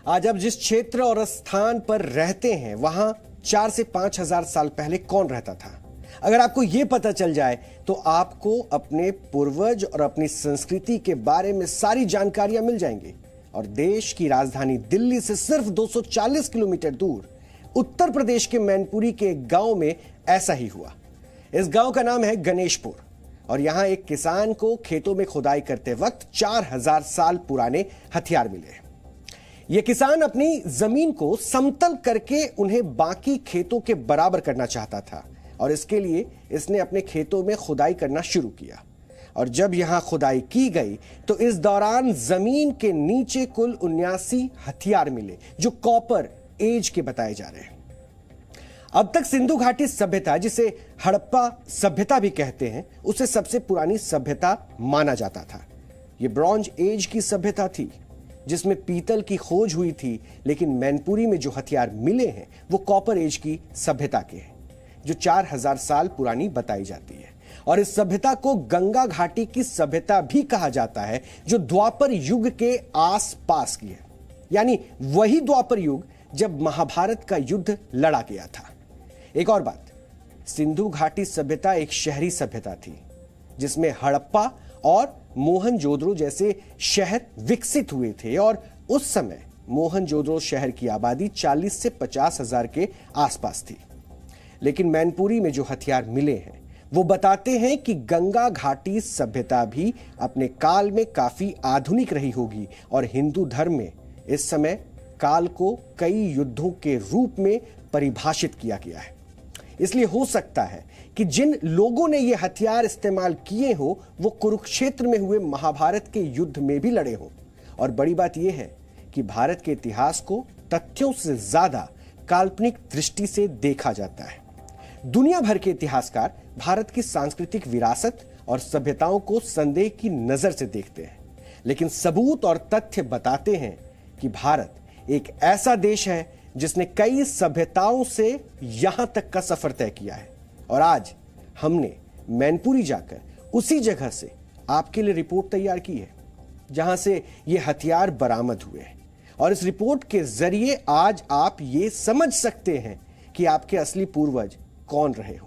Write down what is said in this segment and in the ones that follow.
आज आप जिस क्षेत्र और स्थान पर रहते हैं वहां 4 से 5 हजार साल पहले कौन रहता था? अगर आपको यह पता चल जाए तो आपको अपने पूर्वज और अपनी संस्कृति के बारे में सारी जानकारियां मिल जाएंगी। और देश की राजधानी दिल्ली से सिर्फ 240 किलोमीटर दूर उत्तर प्रदेश के मैनपुरी के एक गांव में ऐसा ही हुआ। इस गांव का नाम है गणेशपुर और यहां एक किसान को खेतों में खुदाई करते वक्त 4000 साल पुराने हथियार मिले। यह किसान अपनी जमीन को समतल करके उन्हें बाकी खेतों के बराबर करना चाहता था और इसके लिए इसने अपने खेतों में खुदाई करना शुरू किया। और जब यहां खुदाई की गई तो इस दौरान जमीन के नीचे कुल 79 हथियार मिले जो कॉपर एज के बताए जा रहे हैं। अब तक सिंधु घाटी सभ्यता, जिसे हड़प्पा सभ्यता भी कहते हैं, उसे सबसे पुरानी सभ्यता माना जाता था। यह ब्रॉन्ज एज की सभ्यता थी जिसमें पीतल की खोज हुई थी, लेकिन मैनपुरी में जो हथियार मिले हैं वो कॉपर एज की सभ्यता के हैं जो 4000 साल पुरानी बताई जाती है। और इस सभ्यता को गंगा घाटी की सभ्यता भी कहा जाता है जो द्वापर युग के आसपास की है, यानी वही द्वापर युग जब महाभारत का युद्ध लड़ा गया था। एक और बात, सिंधु घाटी सभ्यता एक शहरी सभ्यता थी जिसमें हड़प्पा और मोहनजोदड़ो जैसे शहर विकसित हुए थे और उस समय मोहनजोदड़ो शहर की आबादी 40 से 50 हजार के आसपास थी। लेकिन मैनपुरी में जो हथियार मिले हैं वो बताते हैं कि गंगा घाटी सभ्यता भी अपने काल में काफी आधुनिक रही होगी और हिंदू धर्म में इस समय काल को कई युद्धों के रूप में परिभाषित किया गया है। इसलिए हो सकता है कि जिन लोगों ने ये हथियार इस्तेमाल किए हो वो कुरुक्षेत्र में हुए महाभारत के युद्ध में भी लड़े हो। और बड़ी बात यह है कि भारत के इतिहास को तथ्यों से ज्यादा काल्पनिक दृष्टि से देखा जाता है। दुनिया भर के इतिहासकार भारत की सांस्कृतिक विरासत और सभ्यताओं को संदेह की नजर से देखते हैं, लेकिन सबूत और तथ्य बताते हैं कि भारत एक ऐसा देश है जिसने कई सभ्यताओं से यहां तक का सफर तय किया है। और आज हमने मैनपुरी जाकर उसी जगह से आपके लिए रिपोर्ट तैयार की है जहां से ये हथियार बरामद हुए हैं। और इस रिपोर्ट के जरिए आज आप ये समझ सकते हैं कि आपके असली पूर्वज कौन रहे होंगे।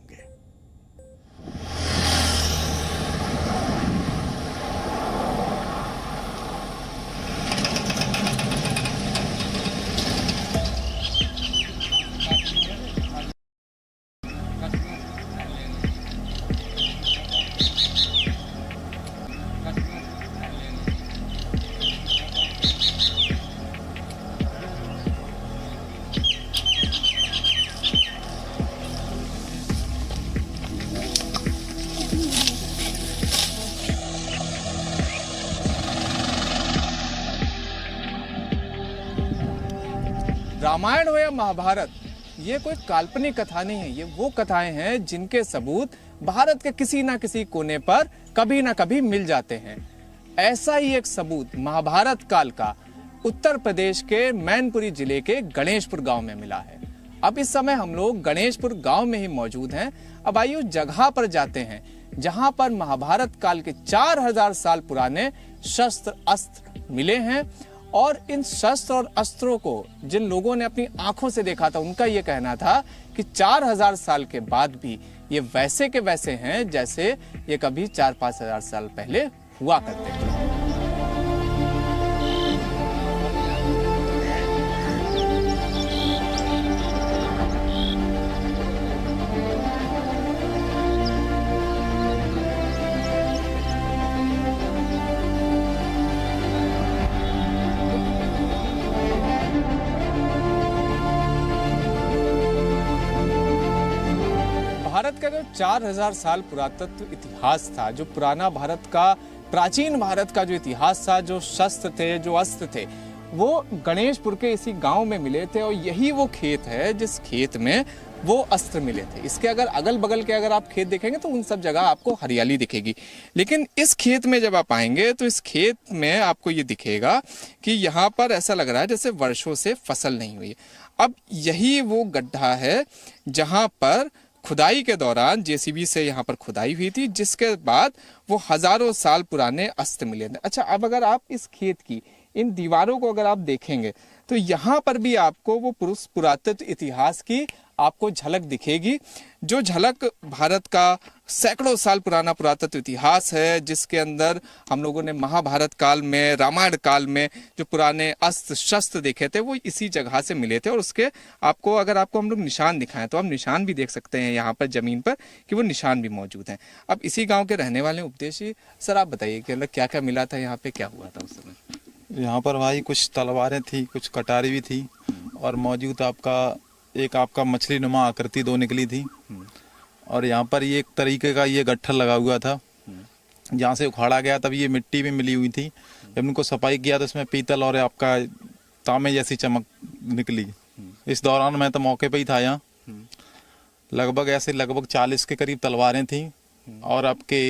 रामायण हो या महाभारत, ये कोई काल्पनिक कथा नहीं है। ये वो कथाएं हैं जिनके सबूत भारत के किसी ना किसी कोने पर कभी ना कभी मिल जाते हैं। ऐसा ही एक सबूत महाभारत काल का उत्तर प्रदेश के मैनपुरी जिले के गणेशपुर गांव में मिला है। अब इस समय हम लोग गणेशपुर गांव में ही मौजूद हैं। अब आइए उस जगह पर जाते हैं जहां पर महाभारत काल के 4000 साल पुराने शस्त्र अस्त्र मिले हैं। और इन शस्त्र और अस्त्रों को जिन लोगों ने अपनी आंखों से देखा था उनका यह कहना था कि 4000 साल के बाद भी ये वैसे के वैसे हैं जैसे ये कभी 4-5 हजार साल पहले हुआ करते थे। भारत का जो 4000 साल पुरातत्व इतिहास था, जो पुराना भारत का, प्राचीन भारत का जो इतिहास था, जो शस्त्र थे, जो अस्त्र थे, वो गणेशपुर के इसी गांव में मिले थे। और यही वो खेत है जिस खेत में वो अस्त्र मिले थे। इसके अगर अगल बगल के अगर आप खेत देखेंगे तो उन सब जगह आपको हरियाली दिखेगी, लेकिन इस खेत में जब आप आएंगे तो इस खेत में आपको ये दिखेगा कि यहाँ पर ऐसा लग रहा है जैसे वर्षों से फसल नहीं हुई। अब यही वो गड्ढा है जहाँ पर खुदाई के दौरान जेसीबी से यहाँ पर खुदाई हुई थी, जिसके बाद वो हजारों साल पुराने अस्त्र मिले थे। अच्छा, अब अगर आप इस खेत की इन दीवारों को अगर आप देखेंगे तो यहाँ पर भी आपको वो पुरातत्व इतिहास की आपको झलक दिखेगी, जो झलक भारत का सैकड़ों साल पुराना पुरातत्व इतिहास है, जिसके अंदर हम लोगों ने महाभारत काल में, रामायण काल में जो पुराने अस्त्र शस्त्र देखे थे वो इसी जगह से मिले थे। और उसके अगर आपको हम लोग निशान दिखाएं तो आप निशान भी देख सकते हैं यहाँ पर जमीन पर कि वो निशान भी मौजूद हैं। अब इसी गाँव के रहने वाले उपदेशी सर, आप बताइए कि क्या क्या मिला था यहाँ पे, क्या हुआ था उस समय? यहाँ पर भाई कुछ तलवारें थी, कुछ कटारी भी थी और मौजूद आपका मछली नुमा आकृति 2 निकली थी। और यहाँ पर ये एक तरीके का ये गट्ठर लगा हुआ था, जहाँ से उखाड़ा गया तब ये मिट्टी भी मिली हुई थी। जब उनको सफाई किया तो इसमें पीतल और आपका तांबे जैसी चमक निकली। इस दौरान मैं तो मौके पे ही था यहाँ। लगभग 40 के करीब तलवारें थी और आपके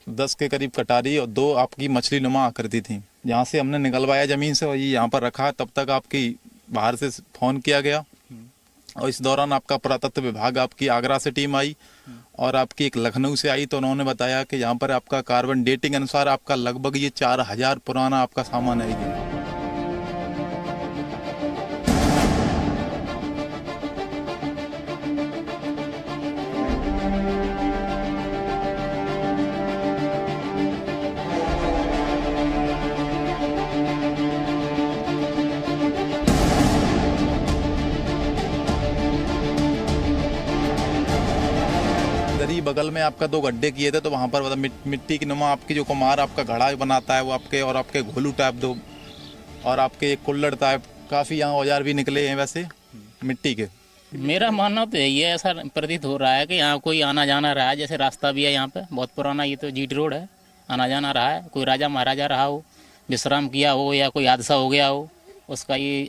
10 के करीब कटारी और 2 आपकी मछली नुमा आकृति थी। यहाँ से हमने निकलवाया जमीन से और ये यहाँ पर रखा। तब तक आपकी बाहर से फोन किया गया और इस दौरान आपका पुरातत्व विभाग आपकी आगरा से टीम आई और आपकी एक लखनऊ से आई। तो उन्होंने बताया कि यहाँ पर आपका कार्बन डेटिंग अनुसार आपका लगभग ये 4000 पुराना आपका सामान है ये। बगल में आपका 2 गड्ढे किए थे तो वहाँ पर मिट्टी की नुमा आपकी जो कुम्हार आपका घड़ा बनाता है वो आपके, और आपके घोलू टाइप 2 और आपके एक कुल्लड़ टाइप, काफ़ी यहाँ औजार भी निकले हैं वैसे मिट्टी के। मेरा मानना तो यही है, ऐसा प्रतीत हो रहा है कि यहाँ कोई आना जाना रहा है। जैसे रास्ता भी है यहाँ पे बहुत पुराना, ये तो जीटी रोड है, आना जाना रहा है। कोई राजा महाराजा रहा हो, विश्राम किया हो या कोई हादसा हो गया हो, उसका ये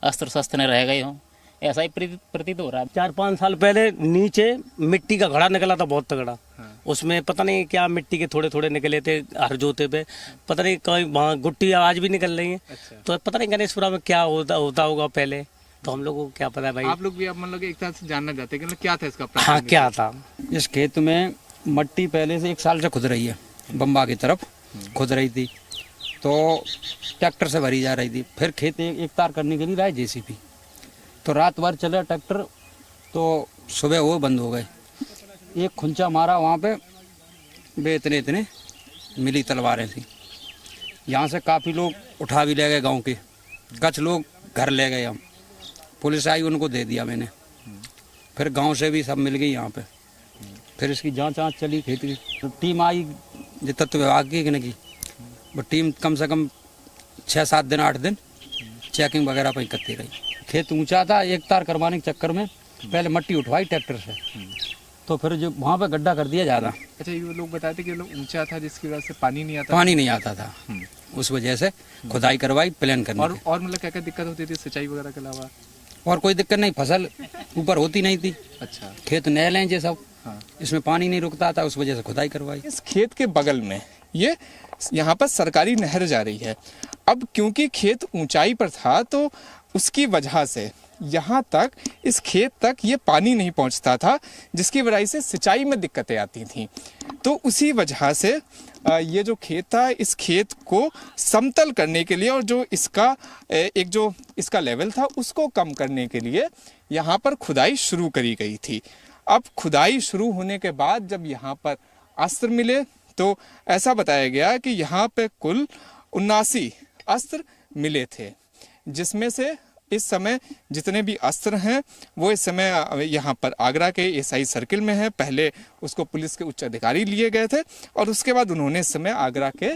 अस्त्र शस्त्र रह गए हों, ऐसा ही प्रतीत हो रहा है। 4-5 साल पहले नीचे मिट्टी का घड़ा निकला था बहुत तगड़ा। उसमें पता नहीं क्या मिट्टी के थोड़े थोड़े निकले थे हर जोते पे, पता नहीं कहीं वहाँ गुट्टी आज भी निकल रही है। तो पता नहीं गणेशपुरा में क्या होता होगा पहले, तो हम लोगों को क्या पता है भाई। आप लोग भी अब मतलब एक तरह से जानना चाहते हैं कि क्या था इसका? हाँ, क्या था? इस खेत में मट्टी पहले से 1 साल से खुद रही है, बम्बा की तरफ खुद रही थी, तो ट्रैक्टर से भरी जा रही थी। फिर खेत एक तार करने के लिए लाए जेसीबी, तो रात भर चला ट्रैक्टर, तो सुबह वो बंद हो गए। एक खुंचा मारा वहाँ पे, वे इतने मिली तलवारें थी। यहाँ से काफ़ी लोग उठा भी ले गए गांव के, कुछ लोग घर ले गए। हम पुलिस आई, उनको दे दिया मैंने। फिर गांव से भी सब मिल गई यहाँ पे। फिर इसकी जांच चली, खेत की टीम आई जो तत्व विभाग की, वो टीम कम से कम 6-7 दिन 8 दिन चेकिंग वगैरह पर करती रही। खेत ऊंचा था, एक तार करवाने के चक्कर में पहले मट्टी उठवाई ट्रैक्टर से, तो फिर जो वहाँ पे गड्ढा कर दिया ज़्यादा। अच्छा, ये लोग बताते कि लोग ऊंचा था जिसकी वजह से पानी नहीं आता था। उस वजह से खुदाई करवाई प्लान करने। और मतलब क्या क्या दिक्कत होती थी सिंचाई वगैरह के अलावा? और कोई दिक्कत नहीं, फसल ऊपर होती नहीं थी। अच्छा, खेत नहल हैं ये सब, इसमें पानी नहीं रुकता था, उस वजह से खुदाई करवाई। इस खेत के बगल में ये यहाँ पर सरकारी नहर जा रही है। अब क्योंकि खेत ऊंचाई पर था तो उसकी वजह से यहाँ तक, इस खेत तक ये पानी नहीं पहुँचता था, जिसकी वजह से सिंचाई में दिक्कतें आती थीं। तो उसी वजह से ये जो खेत था, इस खेत को समतल करने के लिए और जो इसका लेवल था उसको कम करने के लिए यहाँ पर खुदाई शुरू करी गई थी। अब खुदाई शुरू होने के बाद जब यहाँ पर अस्त्र मिले तो ऐसा बताया गया कि यहाँ पे कुल 79 अस्त्र मिले थे, जिसमें से इस समय जितने भी अस्त्र हैं वो इस समय यहाँ पर आगरा के एसआई सर्किल में है। पहले उसको पुलिस के उच्च अधिकारी लिए गए थे और उसके बाद उन्होंने इस समय आगरा के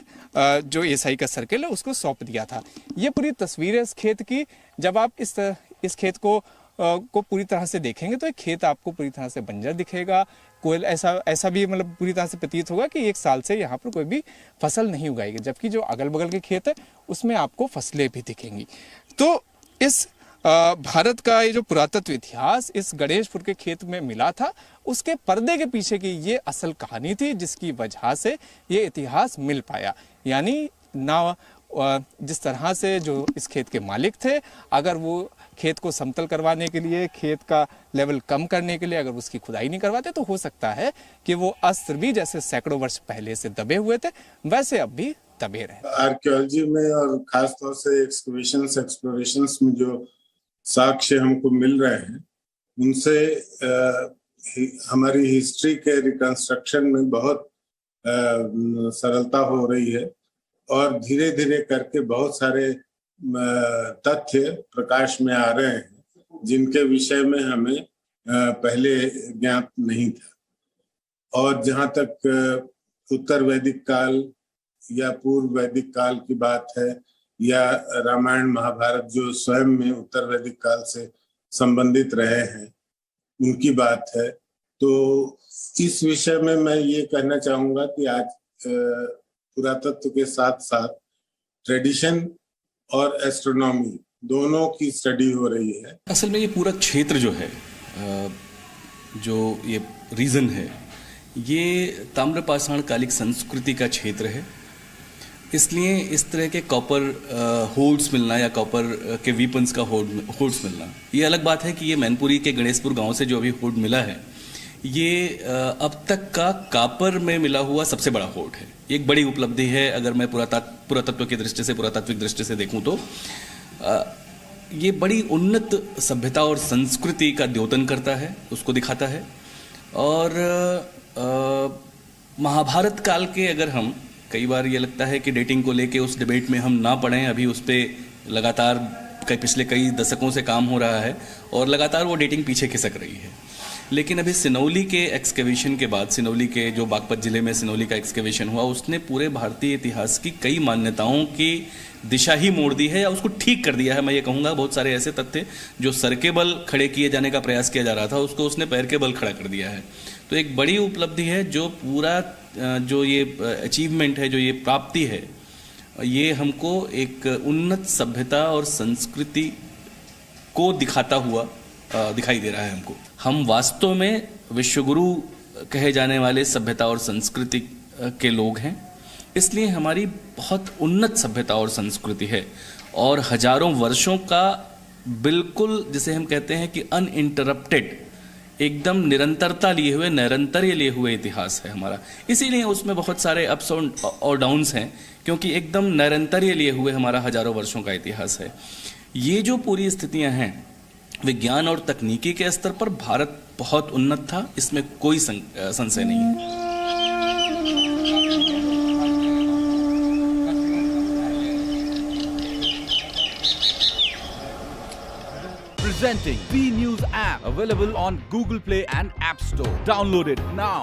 जो एसआई का सर्किल है उसको सौंप दिया था। ये पूरी तस्वीर है इस खेत की। जब आप इस खेत को पूरी तरह से देखेंगे तो एक खेत आपको पूरी तरह से बंजर दिखेगा। कोई ऐसा भी मतलब पूरी तरह से प्रतीत होगा कि 1 साल से यहाँ पर कोई भी फसल नहीं उगाएगी, जबकि जो अगल बगल के खेत है उसमें आपको फसलें भी दिखेंगी। तो इस भारत का ये जो पुरातत्व इतिहास इस गणेशपुर के खेत में मिला था, उसके पर्दे के पीछे की ये असल कहानी थी, जिसकी वजह से ये इतिहास मिल पाया। यानी ना जिस तरह से जो इस खेत के मालिक थे, अगर वो खेत को समतल करवाने के लिए, खेत का लेवल कम करने के लिए अगर उसकी खुदाई नहीं करवाते तो हो सकता है कि वो अस्त्र भी जैसे सैकड़ों वर्ष पहले से दबे हुए थे वैसे अब भी तबेर है। आर्कियोलॉजी में और खास तौर से एक्सप्लोरेशंस में जो साक्ष्य हमको मिल रहे हैं उनसे हमारी हिस्ट्री के रिकंस्ट्रक्शन में बहुत सरलता हो रही है और धीरे धीरे करके बहुत सारे तथ्य प्रकाश में आ रहे हैं जिनके विषय में हमें पहले ज्ञात नहीं था। और जहाँ तक उत्तर वैदिक काल या पूर्व वैदिक काल की बात है या रामायण महाभारत जो स्वयं में उत्तर वैदिक काल से संबंधित रहे हैं उनकी बात है, तो इस विषय में मैं ये कहना चाहूंगा कि आज पुरातत्व के साथ साथ ट्रेडिशन और एस्ट्रोनॉमी दोनों की स्टडी हो रही है। असल में ये पूरा क्षेत्र जो है, जो ये रीजन है, ये ताम्रपाषाण कालिक संस्कृति का क्षेत्र है। इसलिए इस तरह के कॉपर होल्ड्स मिलना या कॉपर के वीपन्स का होल्ड्स मिलना, ये अलग बात है कि ये मैनपुरी के गणेशपुर गांव से जो अभी होल्ड मिला है, ये अब तक का कापर में मिला हुआ सबसे बड़ा होल्ड है। एक बड़ी उपलब्धि है अगर मैं पुरातत्व की दृष्टि से, पुरातात्विक दृष्टि से देखूं तो ये बड़ी उन्नत सभ्यता और संस्कृति का द्योतन करता है, उसको दिखाता है। और महाभारत काल के अगर हम, कई बार ये लगता है कि डेटिंग को लेके उस डिबेट में हम ना पड़ें, अभी उस पर लगातार पिछले कई दशकों से काम हो रहा है और लगातार वो डेटिंग पीछे खिसक रही है। लेकिन अभी सिनौली के एक्सकेवेशन के बाद, सिनौली के जो बागपत जिले में सिनौली का एक्सकेवेशन हुआ, उसने पूरे भारतीय इतिहास की कई मान्यताओं की दिशा ही मोड़ दी है या उसको ठीक कर दिया है। मैं ये कहूँगा बहुत सारे ऐसे तथ्य जो सर के बल खड़े किए जाने का प्रयास किया जा रहा था, उसको उसने पैर के बल खड़ा कर दिया है। तो एक बड़ी उपलब्धि है, जो पूरा जो ये अचीवमेंट है, जो ये प्राप्ति है, ये हमको एक उन्नत सभ्यता और संस्कृति को दिखाता हुआ दिखाई दे रहा है हमको। हम वास्तव में विश्वगुरु कहे जाने वाले सभ्यता और संस्कृति के लोग हैं, इसलिए हमारी बहुत उन्नत सभ्यता और संस्कृति है और हजारों वर्षों का बिल्कुल जिसे हम कहते हैं कि अनइंटरप्टेड, एकदम निरंतरता लिए हुए, निरंतर्य लिए हुए इतिहास है हमारा। इसीलिए उसमें बहुत सारे अप्स और डाउन्स हैं, क्योंकि एकदम निरंतर्य लिए हुए हमारा हजारों वर्षों का इतिहास है। ये जो पूरी स्थितियां हैं, विज्ञान और तकनीकी के स्तर पर भारत बहुत उन्नत था, इसमें कोई संशय नहीं है। Presenting B News app, available on Google Play and App Store. Download it now.